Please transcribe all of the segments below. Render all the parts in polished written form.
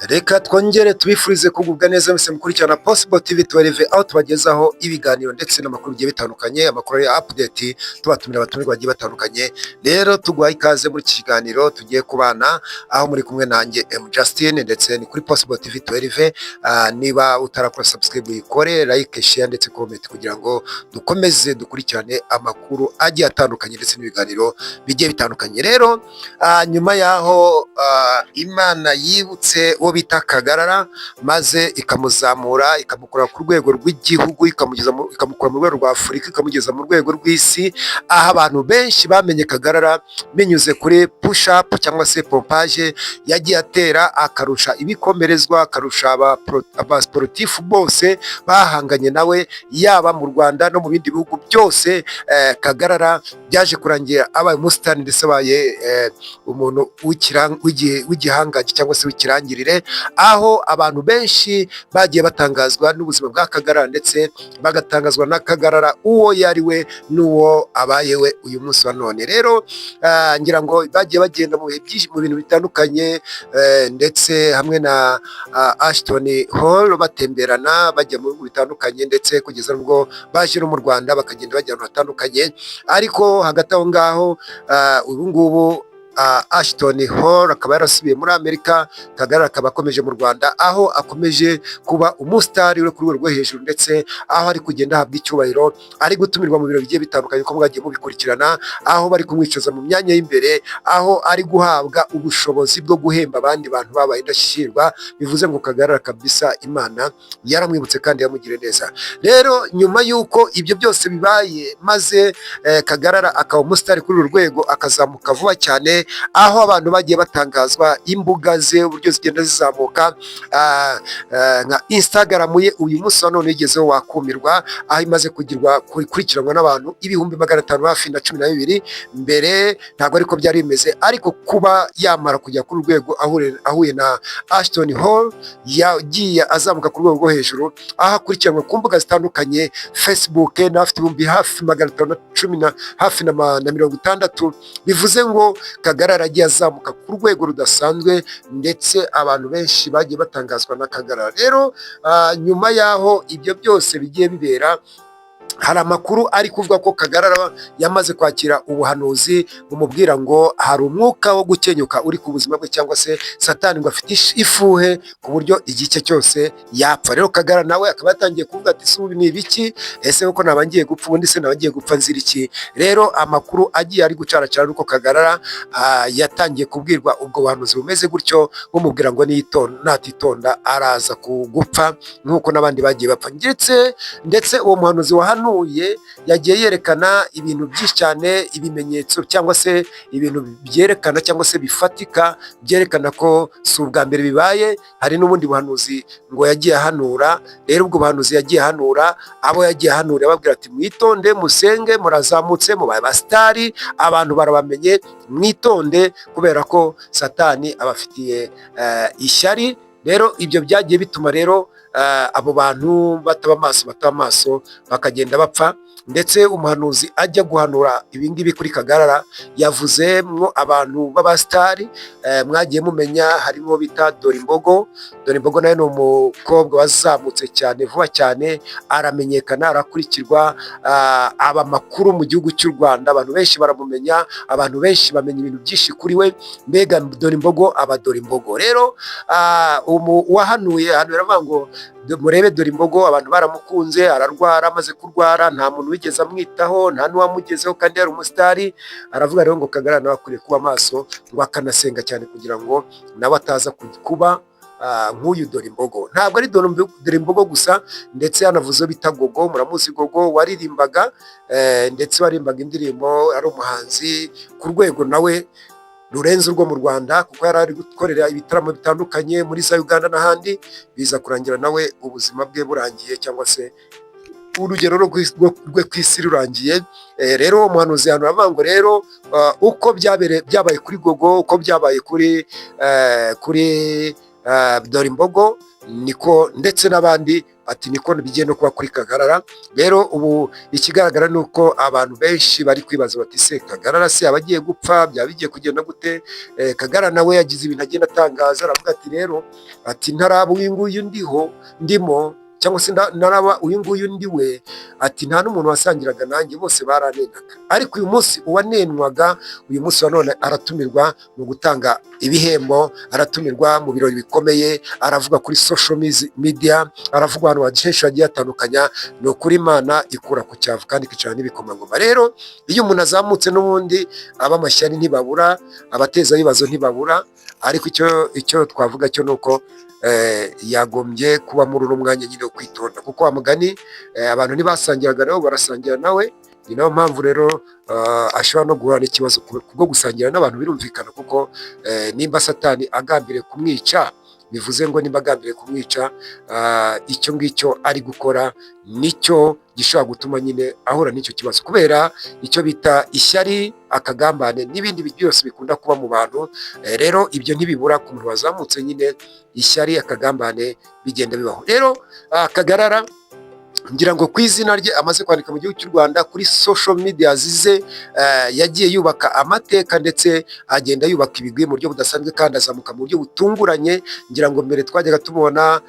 Reka twongere tubifurize kugubwa neza mwese mukurikirana Possible TV 12 aho tubagezaho ibiganiro ndetse n'amakuru bigiye bitandukanye, amakuru ya update tubatumira abatumirwa bagiye batandukanye. Rero tugwaye ikaze muri iki kiganiro tugiye kubana aho muri kumwe nanjye M Justin ndetse ni kuri Possible TV 12. Niba utarakora subscribe uyikore, like, share ndetse comment kugira ngo dukomeze dukurikirane amakuru agiye atandukanye ndetse n'ibiganiro bigiye bitandukanye. Rero nyuma yaho Imana yibutse uwo bita Kagarara maze ikamuzamura ikamukura ku rwego rw'igihugu ikamukura mu rwego rwa Afurika ikamugeza mu rwego rw'isi, aho abantu benshi bamenye Kagarara binyuze kuri push up cyangwa se pompage yagiye atera, akarusha ibikomerezwa, akarusha aba sportif bose bahanganye nawe yaba mu Rwanda no mu bindi bihugu byose. Kagarara byaje kurangira abaye umusitani ndetse abaye umuntu w'igihangaje cyangwa se w'ikirangirire, aho abantu benshi bagiye batangazwa n'ubuzima bwa Kagarara ndetse bagatangazwa na Kagarara uwo yari we n'uwo abaye we uyu munsi wa none. Rero ngira ngo bagiye bagenda mu bintu bitandukanye, ndetse hamwe na Ashton Hall batemberana bajya mu bihugu bitandukanye ndetse kugeza n'ubwo baje no mu Rwanda bakagenda bajya ahantu hatandukanye. Ariko hagati aho ngaho ubu ngubu Ashton Hall akaba yarasubiye muri Amerika, Kagarara akaba akomeje mu Rwanda aho akomeje kuba umusitari uri ku rwego rwo hejuru, ndetse aho ari kugenda ahabwa icyubahiro, ari gutumirwa mu biro bigiye bitandukanye ko mwagiye mubikurikirana, aho bari kumwicaza mu myanya y'imbere, aho ari guhabwa ubushobozi bwo guhemba abandi bantu babaye indashyikirwa. Bivuze ngo Kagarara kabisa Imana yaramwibutse kandi yamugiriye neza. Rero nyuma y'uko ibyo byose bibaye maze Kagarara akaba umusitari kuri uru rwego akazamuka vuba cyane, aho abantu bagiye batangazwa imbuga ze uburyo zigenda zizamuka, nka Instagram ye uyu munsi wa none yigezeho wakumirwa, aho imaze kurikiranwa n'abantu 500,000 hafi na 12. Mbere ntabwo ariko byari bimeze, ariko kuba yamara kujya kuri urwego ahuye na Ashton Hall yagiye azamuka ku rwego rwo hejuru, aho akurikiranwa ku mbuga zitandukanye, Facebook n'afite ibihumbi hafi 510 hafi na 60. Bivuze ngo Kagarara agiye azamuka ku rwego rudasanzwe, ndetse abantu benshi bagiye batangazwa na Kagarara. Rero nyuma yaho ibyo byose bigiye bibera, hari amakuru ari kuvuga ko Kagarara yamaze kwakira ubuhanuzi bumubwira ngo hari umwuka wo gukenyuka uri ku buzima bwe, cyangwa se Satani ngo afite ifuhe ku buryo igice cyose yapfa. Rero Kagarara nawe akaba yatangiye kuvuga ati subi ni ibiki, ese uko nabangiye gupfa ubundi se nabangiye gupfa nzira iki? Rero amakuru agiye ari gucaracara uko Kagarara yatangiye kubwirwa ubwo buhanuzi bumeze gutyo, bumubwira ngo natitonda araza kugupfa nk'uko n'abandi bagiye bapfa. Ndetse uwo muhanuzi yagiye yerekana ibintu byinshi cyane, ibimenyetso cyangwa se ibintu byerekana cyangwa se bifatika byerekana ko si ubwa mbere bibaye. Hari n'ubundi buhanuzi ngo yagiye ahanura. Rero ubwo buhanuzi yagiye ahanura, abo yagiye ahanura babwira ati mwitonde, musenge, murazamutse, mubaye abasitari, abantu barabamenye, mwitonde kubera ko Satani abafitiye ishyari. Rero ibyo byagiye bituma rero abo bantu bataba amaso bakagenda bapfa. Ndetse umuhanuzi ajya guhanura ibingibi kuri Kagarara yavuzemo abantu b'abasitari mwagiye mumenya, harimo bita Dorimbogo. Dorimbogo nawe ni umukobwa wazamutse cyane vuba cyane, aramenyekana, arakurikirwa, aba makuru mu gihugu cy'u Rwanda, abantu benshi baramumenya, abantu benshi bamenya ibintu byinshi kuri we. Mbega Dorimbogo aba Dorimbogo. Rero uwahanuye hano aravuga ngo murebe Dorimbogo, abantu baramukunze, ararwara, amaze kurwara nta muntu wigeze amwitaho, nta n'uwamugezeho kandi yari umusitari. Aravuga rero ngo Kagarara nawe akwiriye kuba maso, ngo akanasenga cyane kugira ngo nawe ataza kuba nk'uyu Dorimbogo. Ntabwo ari Dorimbogo gusa, ndetse yanavuze bita Gogo. Muramuzi Gogo waririmbaga, ndetse warimbaga indirimbo, ari umuhanzi ku rwego nawe rurenze urwo mu Rwanda, kuko yari ari gukorera ibitaramo bitandukanye muri za Uganda n'ahandi. Biza kurangira nawe ubuzima bwe burangiye, cyangwa se urugero rwe ku isi rurangiye. Rero umuhanuzi hano aravuga ngo rero uko byabaye kuri Gogo, uko byabaye kuri Dorimbogo, niko ndetse n'abandi ati niko bigiye no kuba kuri Kagarara. Rero ubu ikigaragara ni uko abantu benshi bari kwibaza bati se Kagarara se abagiye gupfa byaba bigiye kugenda gute? Kagarara nawe yagize ibintu agenda atangaza, aravuga ati rero ati ntaraba uyu nguyu ndimo cyangwa se naraba uyu nguyu ndiwe, ati nta n'umuntu wasangiraga nanjye, bose baranenaga, ariko uyu munsi uwanenwaga uyu munsi wa none aratumirwa mu gutanga ibihembo, aratumirwa mu birori bikomeye, aravuga kuri social media, aravuga ahantu henshi hagiye hatandukanya. Ni ukuri Imana ikura ku cyavu kandi ikicara n'ibikomangoma. Rero iyo umuntu azamutse n'ubundi abamashyari ntibabura, abateza ibibazo ntibabura, ariko icyo twavuga cyo ni uko yagombye kuba muri uno mwanya nyine wo kwitonda, kuko wa mugani abantu ntibasangiraga nabo barasangira nawe. Ni nayo mpamvu rero ashobora no guhura n'ikibazo kubwo gusangira n'abantu, birumvikana, kuko nimba Satani agambiriye kumwica, bivuze ngo nimba agambiriye kumwica, icyo ngicyo ari gukora nicyo gishobora gutuma nyine ahura n'icyo kibazo, kubera icyo bita ishyari, akagambane n'ibindi byose bikunda kuba mu bantu. Rero ibyo ntibibura ku muntu wazamutse, nyine ishyari, akagambane bigenda bibaho. Rero Kagarara ngira ngo ku izina rye amaze kwandika mu gihugu cy'u Rwanda kuri social media ze, yagiye yubaka amateka ndetse agenda yubaka ibigwi mu buryo budasanzwe kandi azamuka mu buryo butunguranye. Ngira ngo mbere twajyaga tumubona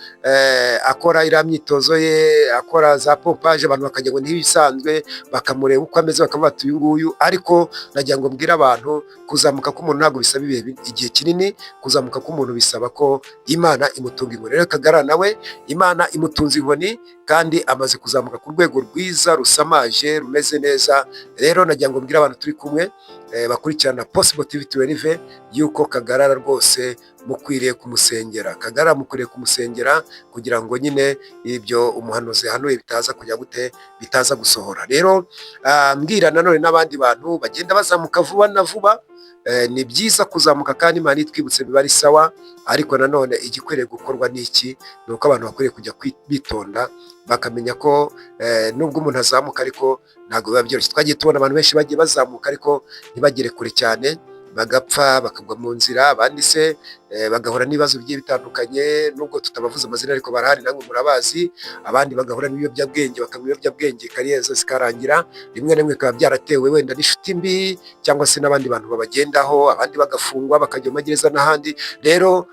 akora iriya myitozo ye, akora za pompaje, abantu bakajya ngo ntibisanzwe, bakamureba uko ameze bakavuga ati uyu nguyu, ariko nagira ngo mbwire abantu kuzamuka k'umuntu ntabwo bisaba igihe kinini, kuzamuka k'umuntu bisaba ko Imana imutunga inkoni. Rero Kagarara nawe Imana imutunze inkoni kandi amaze kuzamuka ku rwego rwiza rusamaje rumeze neza. Rero nagira ngo mbwire abantu turi kumwe bakurikirana Possible TV 12 yuko Kagarara rwose mukwiriye kumusengera. Kagarara mukwiriye kumusengera kugira ngo nyine ibyo umuhanuzi hanuye bitaza kujya gute, bitaza gusohora. Rero mbwira nanone n'abandi bantu bagenda bazamuka vuba na vuba, ni byiza kuzamuka kandi Imana itwibutse biba ari sawa, ariko nanone igikwiriye gukorwa n'iki, ni uko abantu bakwiriye kujya bitonda, bakamenya ko nubwo umuntu azamuka ariko ntabwo biba byoroshye. Twagiye tubona abantu benshi bagiye bazamuka ariko ntibagere kure cyane, bagapfa bakagwa mu nzira, abandi se bagahura n'ibibazo bigiye bitandukanye, nubwo tutabavuze amazina ariko barahari namwe murabazi. Abandi bagahura n'ibiyobyabwenge, bakanywa ibiyobyabwenge, kariyeri zikarangira, rimwe na rimwe bikaba byaratewe wenda n'inshuti mbi cyangwa se n'abandi bantu babagendaho, abandi bagafungwa bakajya mu magereza n'ahandi. Rero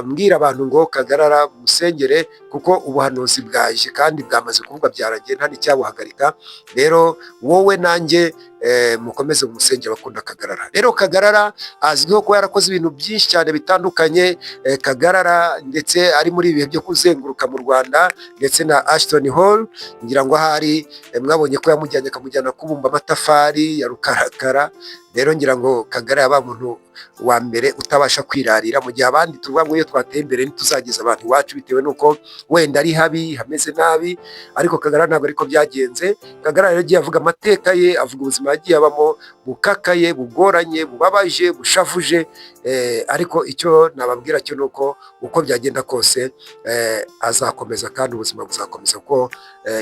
mbwira abantu ngo Kagarara musengere, kuko ubuhanuzi bwaje kandi bwamaze kuvuga byaragiye, nta n'icyabuhagarika. Rero wowe nanjye mukomeze umusengero bakunda Kagarara. Rero Kagarara azwiho kuba yarakoze ibintu byinshi cyane bitandukanye. Kagarara ndetse ari muri ibihe byo kuzenguruka mu Rwanda ndetse na Ashton Hall, ngira ngo ahari mwabonye ko yamujyanye akamujyana kubumba amatafari ya rukarakara. Rero ngira ngo Kagarara yaba muntu wa mbere utabasha kwirarira, mu gihe abandi tuvuga ngo iyo twateye imbere ntituzageza abantu iwacu bitewe n'uko wenda ari habi hameze nabi, ariko Kagarara ntabwo ariko byagenze. Kagarara rero yagiye avuga amateka ye, avuga ubuzima yagiye abamo bukakaye, bugoranye, bubabaje, bushavuje, ariko icyo nababwira cyo nuko uko byagenda kose azakomeza kandi ubuzima buzakomeza, kuko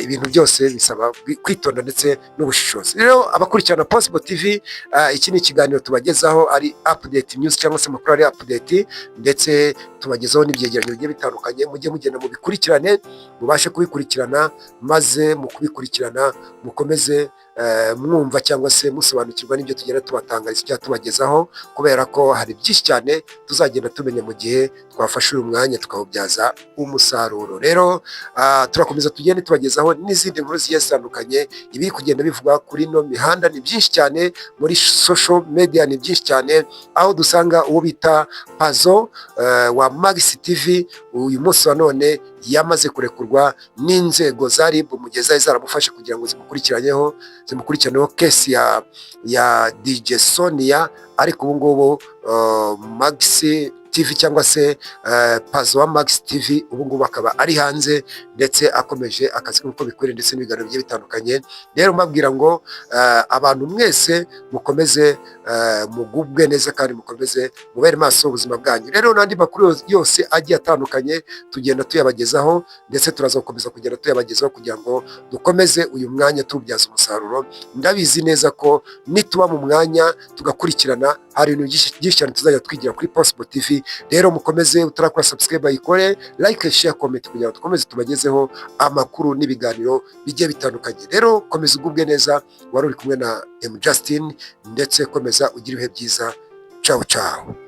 ibintu byose bisaba kwitonda ndetse n'ubushishozi. Rero abakurikirana Possible TV, iki ni ikiganiro tubagezaho ari update news cyangwa se amakuru ari update, ndetse tubagezaho n'ibyegeranyo bigiye bitandukanye. Mujye mugenda mubikurikirane, mubashe kubikurikirana, maze mu kubikurikirana mukomeze mwumva cyangwa se musobanukirwa n'ibyo tugenda tubatangariza cyangwa tubagezaho, kubera ko hari byinshi cyane tuzagenda tumenya mu gihe twafashe uyu mwanya tukawubyaza umusaruro. Rero turakomeza tugende tubagezaho n'izindi nkuru zigiye zitandukanye, ibiri kugenda bivugwa kuri no mihanda ni byinshi cyane, muri social media ni byinshi cyane, aho dusanga uwo bita Pazo wa Max TV uyu munsi wa none yamaze kurekurwa n'inzego za RIB mu gihe zari zaramufashe kugira ngo zimukurikiranyeho kesi ya DJ Sonia, ariko ubu ngubu Max TV cyangwa se Pazo wa Max TV ubu ngubu akaba ari hanze ndetse akomeje akazi nk'uko bikwiriye ndetse n'ibiganiro bigiye bitandukanye. Rero mbabwira ngo abantu mwese mukomeze mugubwe neza kandi mukomeze mubere maso ubuzima bwanyu. Rero n'andi makuru yose agiye atandukanye tugenda tuyabagezaho, ndetse turazakomeza kugenda tuyabagezaho kugira ngo dukomeze uyu mwanya tubyaza umusaruro. Ndabizi neza ko nituba mu mwanya tugakurikirana, hari ibintu byinshi cyane tuzajya twigira kuri Possible TV rero mukomeze utarakora subscribe ayikore, like, share, comment kugira ngo dukomeze tubagezeho amakuru n'ibiganiro bigiye bitandukanye. Rero komeza ugubwe neza, wari uri kumwe na M Justin, ndetse komeza ugira ibihe byiza. Ciao ciao.